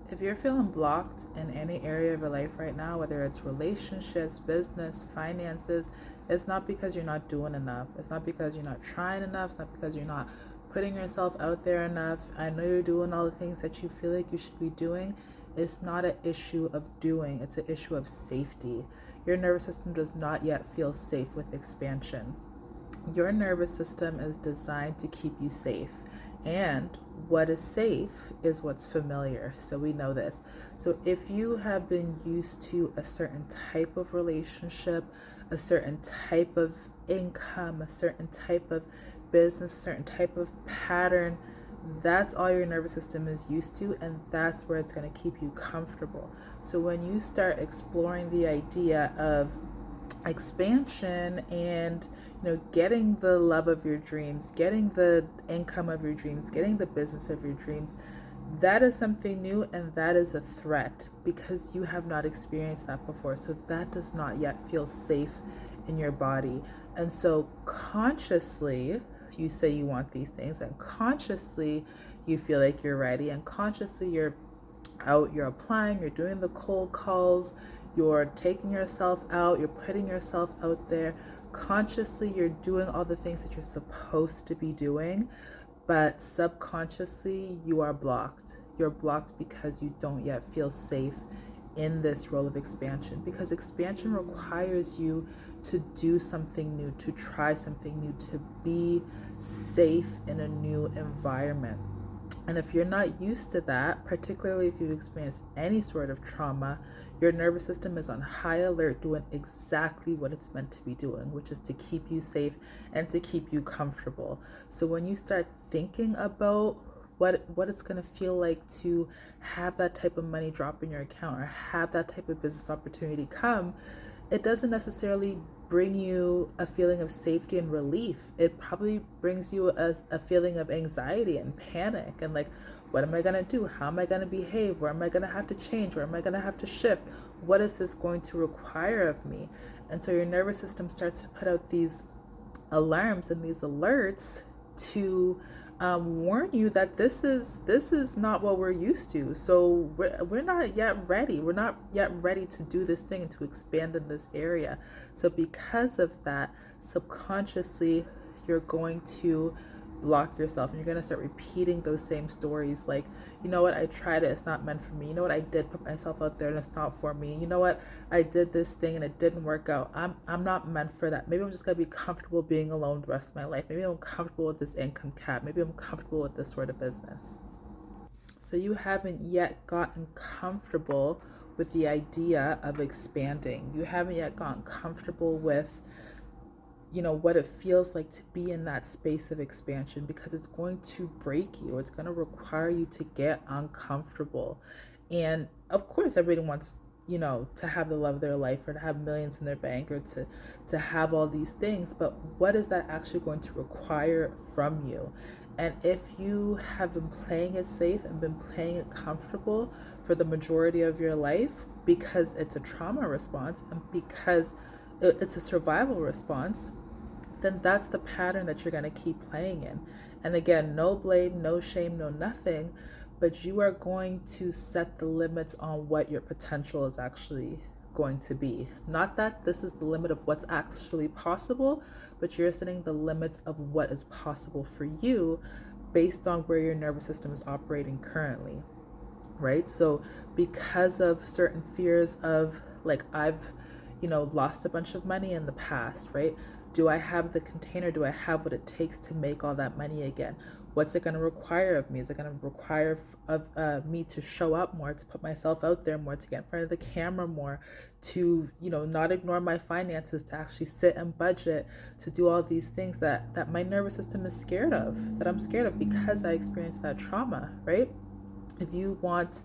If you're feeling blocked in any area of your life right now, whether it's relationships, business, finances, it's not because you're not doing enough. It's not because you're not trying enough. It's not because you're not putting yourself out there enough. I know you're doing all the things that you feel like you should be doing. It's not an issue of doing, it's an issue of safety. Your nervous system does not yet feel safe with expansion. Your nervous system is designed to keep you safe. And what is safe is what's familiar. So we know this. So if you have been used to a certain type of relationship, a certain type of income, a certain type of business, a certain type of pattern, that's all your nervous system is used to, and that's where it's going to keep you comfortable. So when you start exploring the idea of expansion and getting the love of your dreams, getting the income of your dreams, getting the business of your dreams, that is something new, and that is a threat because you have not experienced that before. So that does not yet feel safe in your body. And so consciously you say you want these things, and consciously you feel like you're ready, and consciously you're out, you're applying, you're doing the cold calls, you're taking yourself out, you're putting yourself out there. Consciously, you're doing all the things that you're supposed to be doing, but subconsciously, you are blocked. You're blocked because you don't yet feel safe in this role of expansion, because expansion requires you to do something new, to try something new, to be safe in a new environment. And if you're not used to that, particularly if you've experienced any sort of trauma, your nervous system is on high alert doing exactly what it's meant to be doing, which is to keep you safe and to keep you comfortable. So when you start thinking about what it's going to feel like to have that type of money drop in your account or have that type of business opportunity come, it doesn't necessarily bring you a feeling of safety and relief. It probably brings you a feeling of anxiety and panic and like, what am I going to do? How am I going to behave? Where am I going to have to change? Where am I going to have to shift? What is this going to require of me? And so your nervous system starts to put out these alarms and these alerts to warn you that this is not what we're used to. So we're not yet ready. We're not yet ready to do this thing and to expand in this area. So because of that, subconsciously, you're going to block yourself, and you're going to start repeating those same stories like, you know what, I tried it, it's not meant for me. You know what, I did put myself out there and it's not for me. You know what, I did this thing and it didn't work out. I'm not meant for that. Maybe I'm just going to be comfortable being alone the rest of my life. Maybe I'm comfortable with this income cap. Maybe I'm comfortable with this sort of business. So you haven't yet gotten comfortable with the idea of expanding. You haven't yet gotten comfortable with what it feels like to be in that space of expansion, because it's going to break you. It's going to require you to get uncomfortable. And of course, everybody wants, to have the love of their life or to have millions in their bank or to have all these things. But what is that actually going to require from you? And if you have been playing it safe and been playing it comfortable for the majority of your life because it's a trauma response and because it's a survival response, then that's the pattern that you're going to keep playing in. And again, no blame, no shame, no nothing, but you are going to set the limits on what your potential is actually going to be. Not that this is the limit of what's actually possible, but you're setting the limits of what is possible for you based on where your nervous system is operating currently, right? So because of certain fears of like, I've lost a bunch of money in the past, right? Do I have the container? Do I have what it takes to make all that money again? What's it going to require of me? Is it going to require of me to show up more, to put myself out there more, to get in front of the camera more, to, not ignore my finances, to actually sit and budget, to do all these things that my nervous system is scared of, that I'm scared of because I experienced that trauma, right? If you want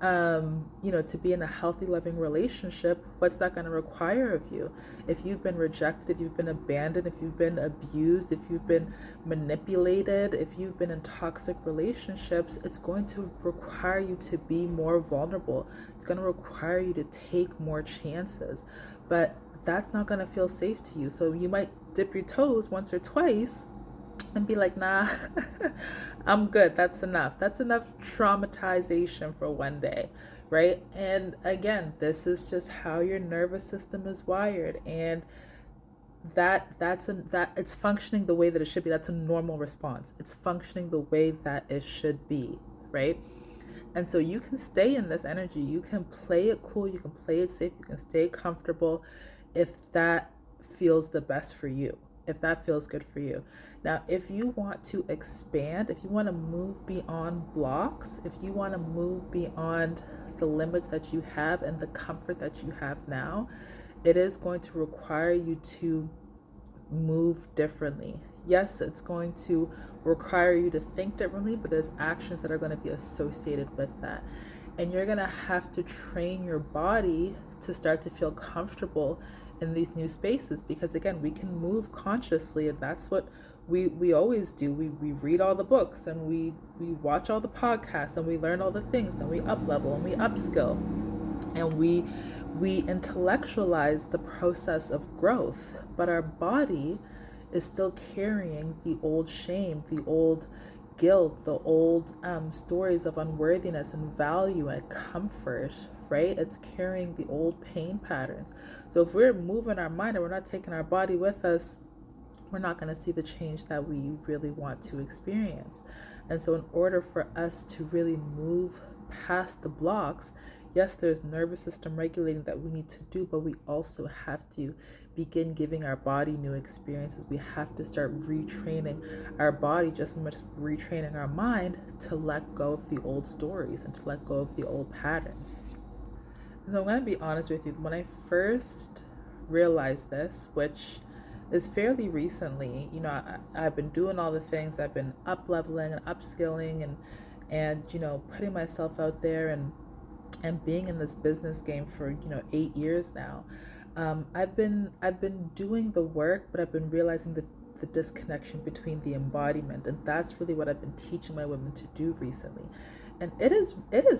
to be in a healthy, loving relationship, what's that going to require of you? If you've been rejected, if you've been abandoned, if you've been abused, if you've been manipulated, if you've been in toxic relationships, it's going to require you to be more vulnerable. It's going to require you to take more chances. But that's not going to feel safe to you. So you might dip your toes once or twice, and be like, nah, I'm good. That's enough. That's enough traumatization for one day, right? And again, this is just how your nervous system is wired, and that it's functioning the way that it should be. That's a normal response. It's functioning the way that it should be, right? And so you can stay in this energy. You can play it cool. You can play it safe. You can stay comfortable if that feels the best for you, if that feels good for you. Now, if you want to expand, if you want to move beyond blocks, if you want to move beyond the limits that you have and the comfort that you have now, it is going to require you to move differently. Yes, it's going to require you to think differently, but there's actions that are going to be associated with that. And you're going to have to train your body to start to feel comfortable in these new spaces, because again, we can move consciously, and that's what we always do. We read all the books, and we watch all the podcasts, and we learn all the things, and we up level and we upskill, and we intellectualize the process of growth, but our body is still carrying the old shame, the old guilt, the old stories of unworthiness and value and comfort, right? It's carrying the old pain patterns. So if we're moving our mind and we're not taking our body with us, we're not going to see the change that we really want to experience. And so in order for us to really move past the blocks, yes, there's nervous system regulating that we need to do, but we also have to begin giving our body new experiences. We have to start retraining our body just as much as retraining our mind to let go of the old stories and to let go of the old patterns. So I'm going to be honest with you. When I first realized this, which is fairly recently, I've been doing all the things. I've been up leveling and upskilling and putting myself out there and being in this business game for 8 years now. I've been doing the work, but I've been realizing the disconnection between the embodiment, and that's really what I've been teaching my women to do recently. And it is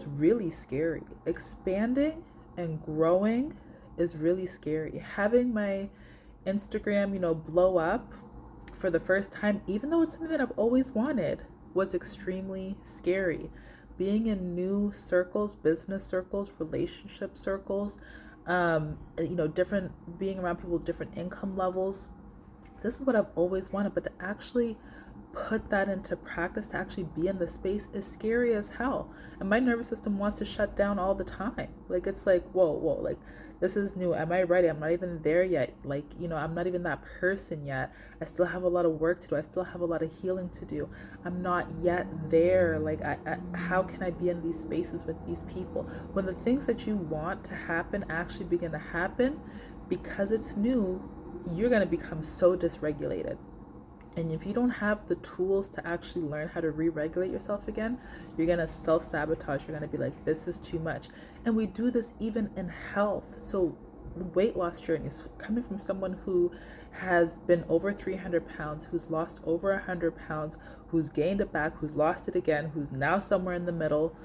really scary. Expanding and growing is really scary. Having my Instagram, blow up for the first time, even though it's something that I've always wanted, was extremely scary. Being in new circles, business circles, relationship circles, different, being around people with different income levels. This is what I've always wanted, but to actually put that into practice, to actually be in the space, is scary as hell. And my nervous system wants to shut down all the time. Like, it's like, whoa, like, this is new. Am I ready? I'm not even there yet. Like, I'm not even that person yet. I still have a lot of work to do. I still have a lot of healing to do. I'm not yet there. Like, how can I be in these spaces with these people? When the things that you want to happen actually begin to happen, because it's new, you're going to become so dysregulated. And if you don't have the tools to actually learn how to re-regulate yourself again, you're going to self-sabotage. You're going to be like, this is too much. And we do this even in health. So weight loss journeys, coming from someone who has been over 300 pounds, who's lost over 100 pounds, who's gained it back, who's lost it again, who's now somewhere in the middle.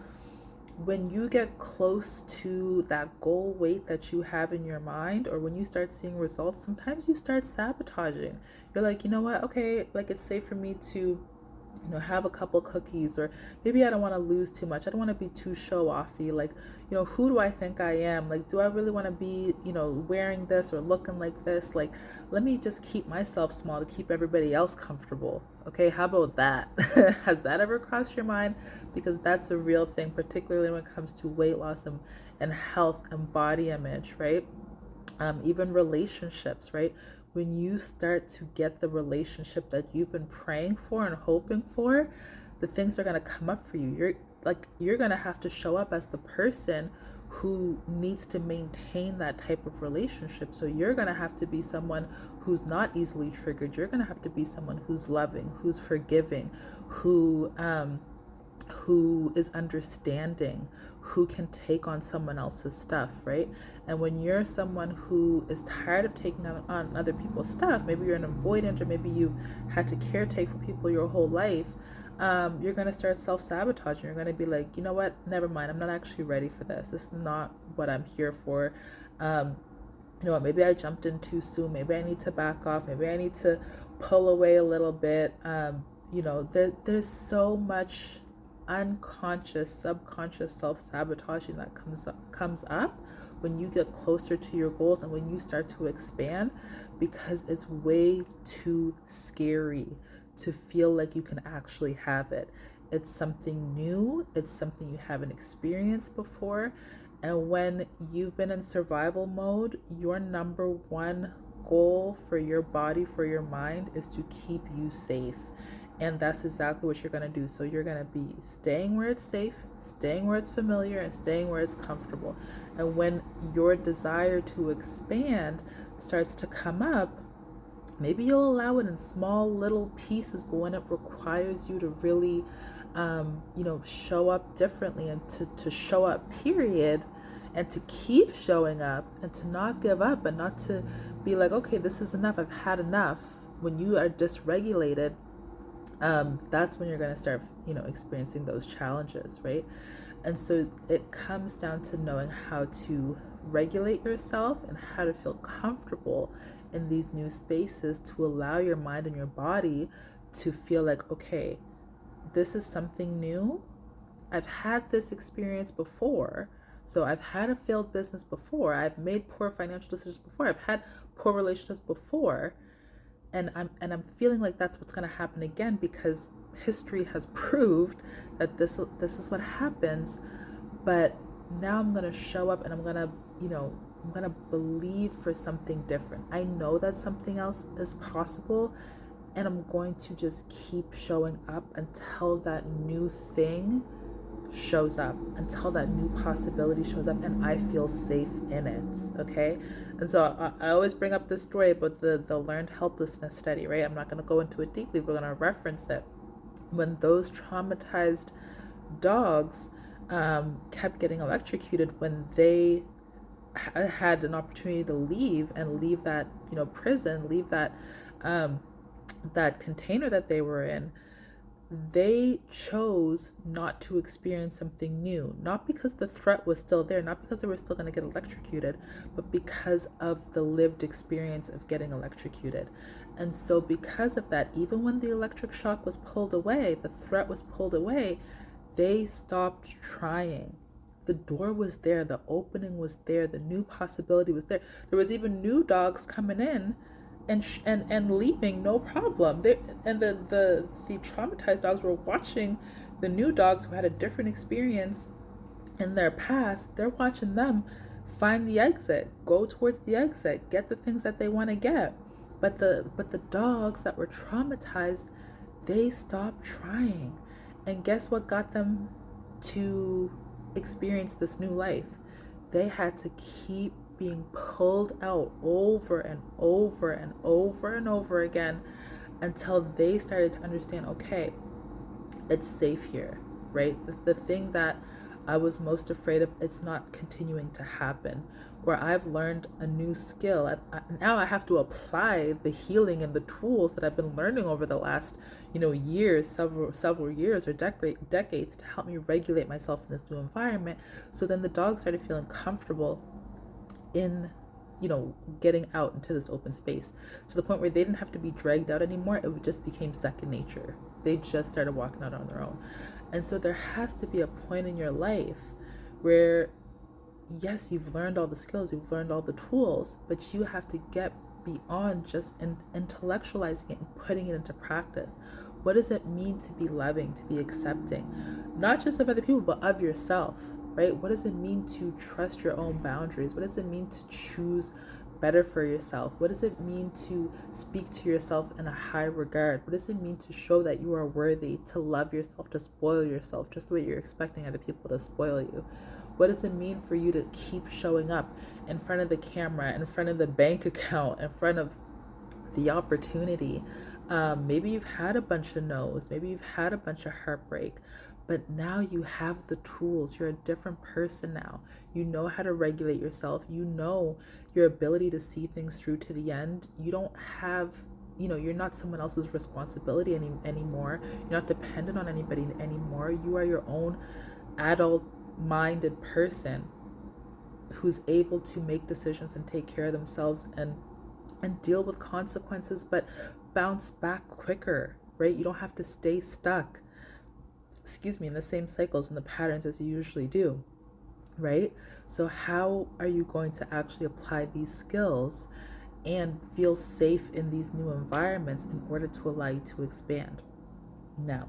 When you get close to that goal weight that you have in your mind, or when you start seeing results, sometimes you start sabotaging. You're like, you know what? Okay, like, it's safe for me to, have a couple cookies, or maybe I don't want to lose too much. I don't want to be too show offy. Like, who do I think I am? Like, do I really want to be, wearing this or looking like this? Like, let me just keep myself small to keep everybody else comfortable. Okay, how about that? Has that ever crossed your mind? Because that's a real thing, particularly when it comes to weight loss and health and body image, right? Even relationships, right? When you start to get the relationship that you've been praying for and hoping for, the things are going to come up for you. You're going to have to show up as the person who needs to maintain that type of relationship. So you're going to have to be someone who's not easily triggered. You're going to have to be someone who's loving, who's forgiving, who is understanding, who can take on someone else's stuff, right? And when you're someone who is tired of taking on other people's stuff, maybe you're an avoidant, or maybe you had to caretake for people your whole life, you're going to start self-sabotaging. You're going to be like, you know what? Never mind. I'm not actually ready for this. This is not what I'm here for. you know what, maybe I jumped in too soon. Maybe I need to back off. Maybe I need to pull away a little bit. There's so much unconscious, subconscious self-sabotaging that comes up when you get closer to your goals and when you start to expand, because it's way too scary to feel like you can actually have it. It's something new, it's something you haven't experienced before. And when you've been in survival mode, your number one goal for your body, for your mind, is to keep you safe. And that's exactly what you're going to do. So you're going to be staying where it's safe, staying where it's familiar, and staying where it's comfortable. And when your desire to expand starts to come up, maybe you'll allow it in small little pieces, but when it requires you to really, show up differently, and to show up, period, and to keep showing up and to not give up and not to be like, okay, this is enough, I've had enough. When you are dysregulated, that's when you're going to start, experiencing those challenges, right? And so it comes down to knowing how to regulate yourself and how to feel comfortable in these new spaces to allow your mind and your body to feel like, okay, this is something new. I've had this experience before. So I've had a failed business before. I've made poor financial decisions before. I've had poor relationships before. And I'm feeling like that's what's going to happen again, because history has proved that this is what happens. But now I'm going to show up and I'm going to believe for something different. I know that something else is possible, and I'm going to just keep showing up until that new thing shows up, until that new possibility shows up and I feel safe in it. Okay. And so I always bring up this story about the learned helplessness study, right? I'm not going to go into it deeply, we're going to reference it. When those traumatized dogs kept getting electrocuted, when they had an opportunity to leave that prison, leave that that container that they were in, they chose not to experience something new, not because the threat was still there, not because they were still going to get electrocuted, but because of the lived experience of getting electrocuted. And so because of that, even when the electric shock was pulled away, the threat was pulled away, they stopped trying. The door was there, the opening was there, the new possibility was there. There was even new dogs coming in and leaving, no problem. The traumatized dogs were watching the new dogs who had a different experience in their past. They're watching them find the exit, go towards the exit, get the things that they want to get. But the dogs that were traumatized, they stopped trying. And guess what got them to experience this new life? They had to keep being pulled out over and over and over and over again until they started to understand, okay, it's safe here, right? The thing that I was most afraid of, it's not continuing to happen. Where I've learned a new skill, now I have to apply the healing and the tools that I've been learning over the last, years, several years or decades to help me regulate myself in this new environment. So then the dog started feeling comfortable in getting out into this open space, to the point where they didn't have to be dragged out anymore. It just became second nature. They just started walking out on their own. And so there has to be a point in your life where, yes, you've learned all the skills, you've learned all the tools, but you have to get beyond just intellectualizing it and putting it into practice. What does it mean to be loving, to be accepting, not just of other people, but of yourself? Right? What does it mean to trust your own boundaries? What does it mean to choose better for yourself? What does it mean to speak to yourself in a high regard? What does it mean to show that you are worthy, to love yourself, to spoil yourself just the way you're expecting other people to spoil you? What does it mean for you to keep showing up in front of the camera, in front of the bank account, in front of the opportunity? Maybe you've had a bunch of no's, maybe you've had a bunch of heartbreak, but now you have the tools. You're a different person now. You know how to regulate yourself. You know your ability to see things through to the end. You don't have, you're not someone else's responsibility anymore. You're not dependent on anybody anymore. You are your own adult-minded person. who's able to make decisions and take care of themselves and deal with consequences, but bounce back quicker, right? You don't have to stay stuck, in the same cycles and the patterns as you usually do, right? So how are you going to actually apply these skills and feel safe in these new environments in order to allow you to expand? Now,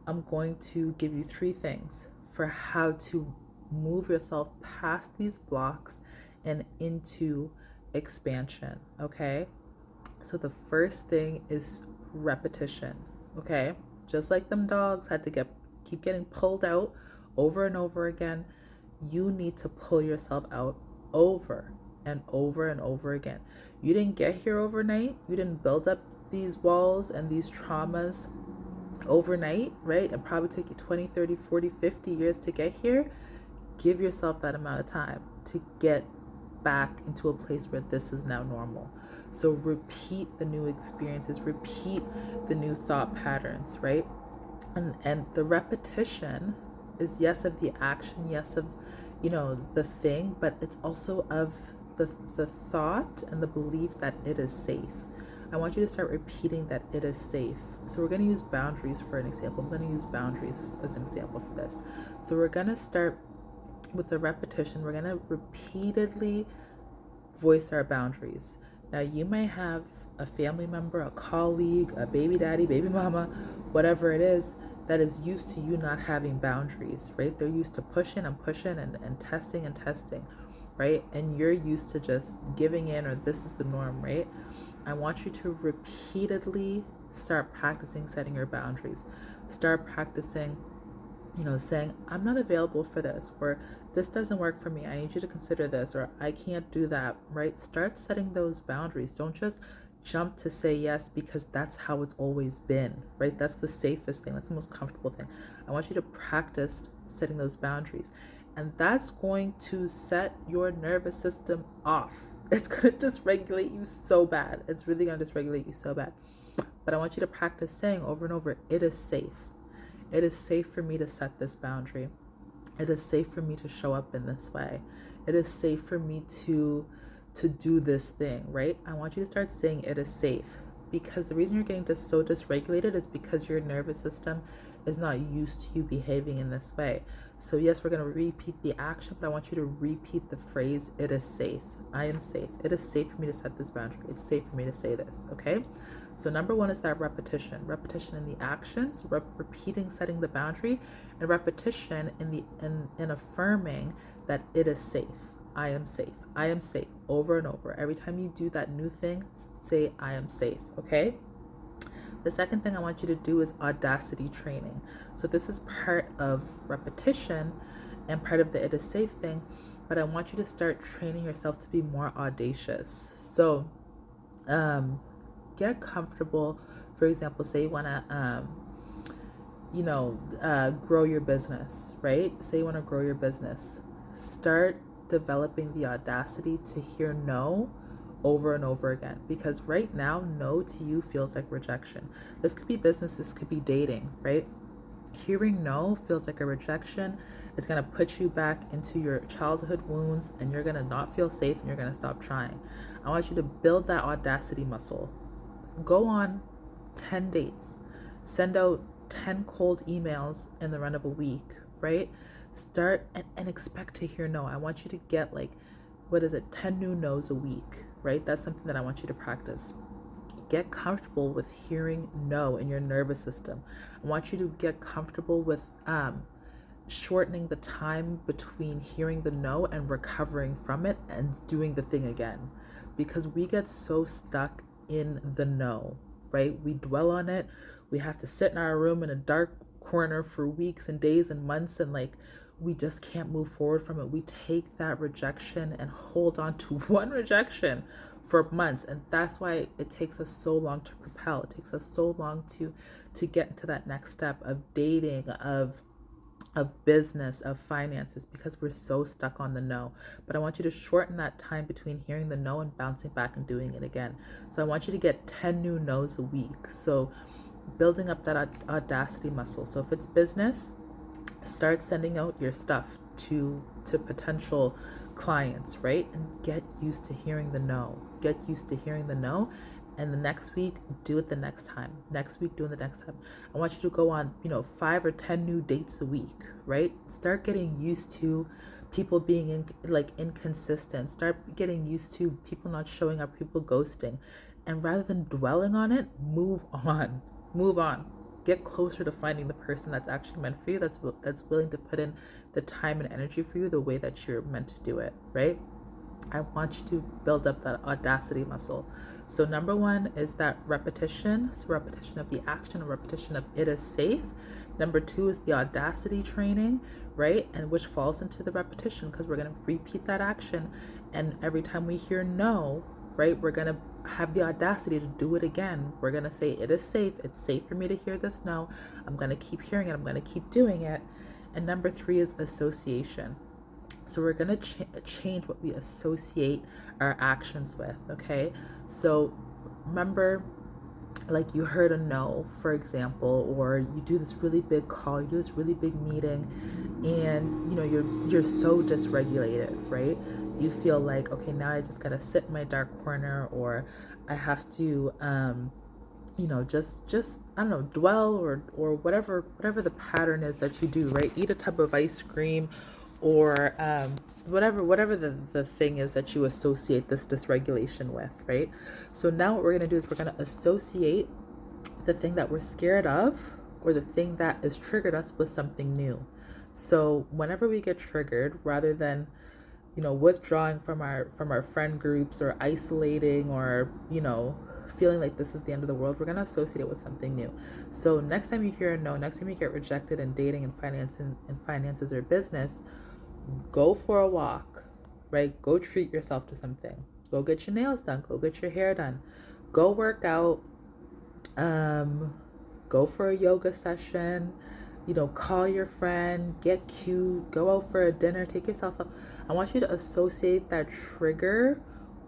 I'm going to give you 3 things for how to move yourself past these blocks and into expansion, okay? So the first thing is repetition, okay? Just like them dogs had to keep getting pulled out over and over again, you need to pull yourself out over and over and over again. You didn't get here overnight. You didn't build up these walls and these traumas overnight, right? It probably took you 20, 30, 40, 50 years to get here. Give yourself that amount of time to get back into a place where this is now normal. So repeat the new experiences, repeat the new thought patterns, right? And the repetition is yes of the action, yes of, the thing, but it's also of the thought and the belief that it is safe. I want you to start repeating that it is safe. So we're going to use boundaries for an example. I'm going to use boundaries as an example for this. So we're going to start with the repetition. We're going to repeatedly voice our boundaries. Now, you may have a family member, a colleague, a baby daddy, baby mama, whatever it is, that is used to you not having boundaries, right? They're used to pushing and pushing and testing, right? And you're used to just giving in, or this is the norm, right? I want you to repeatedly start practicing setting your boundaries. Start practicing, saying, I'm not available for this, or this doesn't work for me. I need you to consider this, or I can't do that, right? Start setting those boundaries. Don't just jump to say yes because that's how it's always been, right? That's the safest thing. That's the most comfortable thing. I want you to practice setting those boundaries. And that's going to set your nervous system off. It's going to dysregulate you so bad. It's really going to dysregulate you so bad. But I want you to practice saying over and over, it is safe. It is safe for me to set this boundary. It is safe for me to show up in this way. It is safe for me to do this thing, right? I want you to start saying it is safe, because the reason you're getting so dysregulated is because your nervous system is not used to you behaving in this way. So yes, we're going to repeat the action, but I want you to repeat the phrase, it is safe. I am safe. It is safe for me to set this boundary. It's safe for me to say this, okay? So number 1 is that repetition in the action. So repeating, setting the boundary, and repetition in affirming that it is safe. I am safe. I am safe, over and over. Every time you do that new thing, say I am safe, okay? The second thing I want you to do is audacity training. So this is part of repetition and part of the it is safe thing, but I want you to start training yourself to be more audacious. So get comfortable. For example, say you want to grow your business, right? Say you want to grow your business. Start developing the audacity to hear no over and over again, because right now no to you feels like rejection. This could be business, this could be dating, right? Hearing no feels like a rejection. It's going to put you back into your childhood wounds, and you're going to not feel safe, and you're going to stop trying. I want you to build that audacity muscle. Go on 10 dates. Send out 10 cold emails in the run of a week, right? Start and expect to hear no. I want you to get 10 new no's a week, right? That's something that I want you to practice. Get comfortable with hearing no in your nervous system. I want you to get comfortable with shortening the time between hearing the no and recovering from it and doing the thing again, because we get so stuck in the no, right? We dwell on it. We have to sit in our room in a dark corner for weeks and days and months, and we just can't move forward from it. We take that rejection and hold on to one rejection for months, and that's why it takes us so long to propel. It takes us so long to get into that next step of dating, of business, of finances, because we're so stuck on the no. But I want you to shorten that time between hearing the no and bouncing back and doing it again. So I want you to get 10 new no's a week. So building up that audacity muscle. So if it's business, Start sending out your stuff to potential clients, right? And get used to hearing the no. Get used to hearing the no. And the next week, do it the next time. Next week, do it the next time. I want you to go on, 5 or 10 new dates a week, right? Start getting used to people being inconsistent. Start getting used to people not showing up, people ghosting. And rather than dwelling on it, move on. Move on. Get closer to finding the person that's actually meant for you, that's willing to put in the time and energy for you the way that you're meant to do it, right? I want you to build up that audacity muscle. So number one is that repetition. So repetition of the action, repetition of it is safe. Number two is the audacity training, right? And which falls into the repetition, because we're going to repeat that action. And every time we hear no, right, we're going to have the audacity to do it again. We're going to say it is safe. It's safe for me to hear this no. I'm going to keep hearing it. I'm going to keep doing it. And number three is association. So we're going to change what we associate our actions with, okay? So remember, like you heard a no, for example, or you do this really big call, you do this really big meeting, and you're so dysregulated, right? You feel like, okay, now I just gotta sit in my dark corner, or I have to just I don't know, dwell or whatever the pattern is that you do, right? Eat a tub of ice cream, or whatever the thing is that you associate this dysregulation with, right? So now what we're going to do is we're going to associate the thing that we're scared of, or the thing that has triggered us, with something new. So whenever we get triggered, rather than withdrawing from our friend groups, or isolating, or feeling like this is the end of the world, we're going to associate it with something new. So next time you hear a no, next time you get rejected in dating and finances or business, go for a walk, right? Go treat yourself to something. Go get your nails done. Go get your hair done. Go work out. Go for a yoga session. Call your friend. Get cute. Go out for a dinner. Take yourself out. I want you to associate that trigger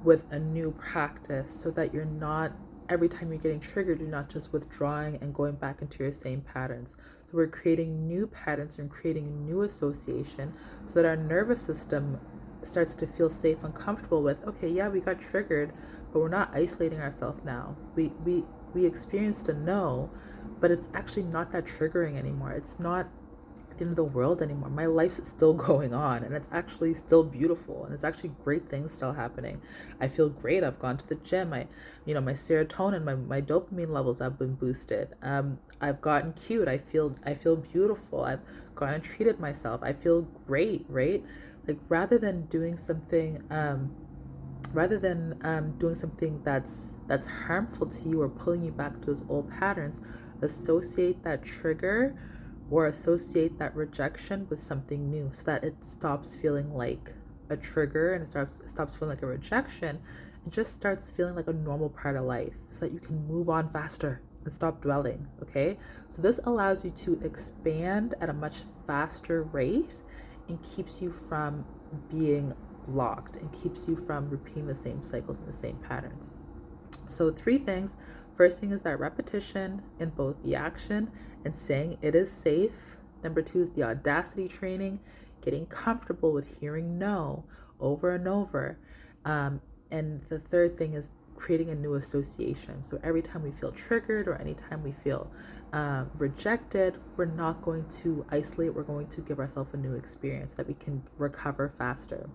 with a new practice, so that you're not, every time you're getting triggered, you're not just withdrawing and going back into your same patterns. So we're creating new patterns and creating a new association, so that our nervous system starts to feel safe and comfortable with, okay, yeah, we got triggered, but we're not isolating ourselves now. We experienced a no, but it's actually not that triggering anymore. It's not the end of the world anymore. My life is still going on, and it's actually still beautiful, and it's actually great things still happening. I feel great. I've gone to the gym. My serotonin, my dopamine levels have been boosted. I've gotten cute. I feel beautiful. I've gone and treated myself. I feel great, right? Like, rather than doing something that's harmful to you, or pulling you back to those old patterns, associate that trigger, or associate that rejection with something new, so that it stops feeling like a trigger, and it stops feeling like a rejection, and just starts feeling like a normal part of life, so that you can move on faster and stop dwelling, okay? So this allows you to expand at a much faster rate, and keeps you from being blocked, and keeps you from repeating the same cycles and the same patterns. So 3 things. First thing is that repetition in both the action and saying it is safe. Number 2 is the audacity training, getting comfortable with hearing no over and over. And the third thing is creating a new association. So every time we feel triggered, or anytime we feel rejected, we're not going to isolate. We're going to give ourselves a new experience, so that we can recover faster.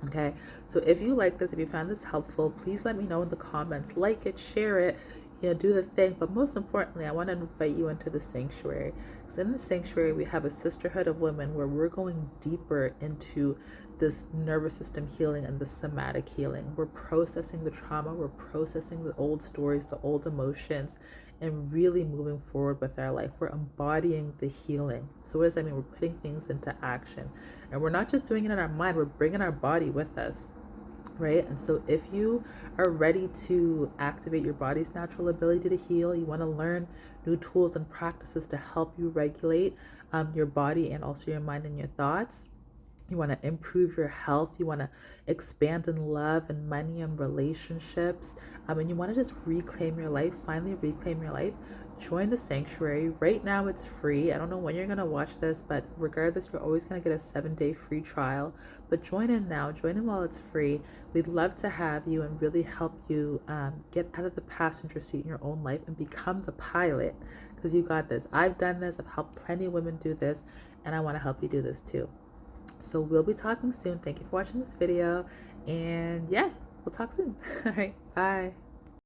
Okay, so if you like this, if you found this helpful, please let me know in the comments. Like it, share it, do the thing. But most importantly, I want to invite you into the sanctuary, because in the sanctuary we have a sisterhood of women, where we're going deeper into this nervous system healing and the somatic healing. We're processing the trauma, we're processing the old stories, the old emotions, and really moving forward with our life. We're embodying the healing. So what does that mean? We're putting things into action, and we're not just doing it in our mind, we're bringing our body with us, right? And so if you are ready to activate your body's natural ability to heal, you want to learn new tools and practices to help you regulate your body, and also your mind and your thoughts, You want to improve your health. You want to expand in love and money and relationships. And you want to just reclaim your life, finally reclaim your life. Join the sanctuary. Right now, it's free. I don't know when you're going to watch this, but regardless, you're always going to get a 7-day free trial. But join in now. Join in while it's free. We'd love to have you and really help you get out of the passenger seat in your own life and become the pilot, because you got this. I've done this. I've helped plenty of women do this, and I want to help you do this too. So we'll be talking soon. Thank you for watching this video. And yeah, we'll talk soon. All right. Bye.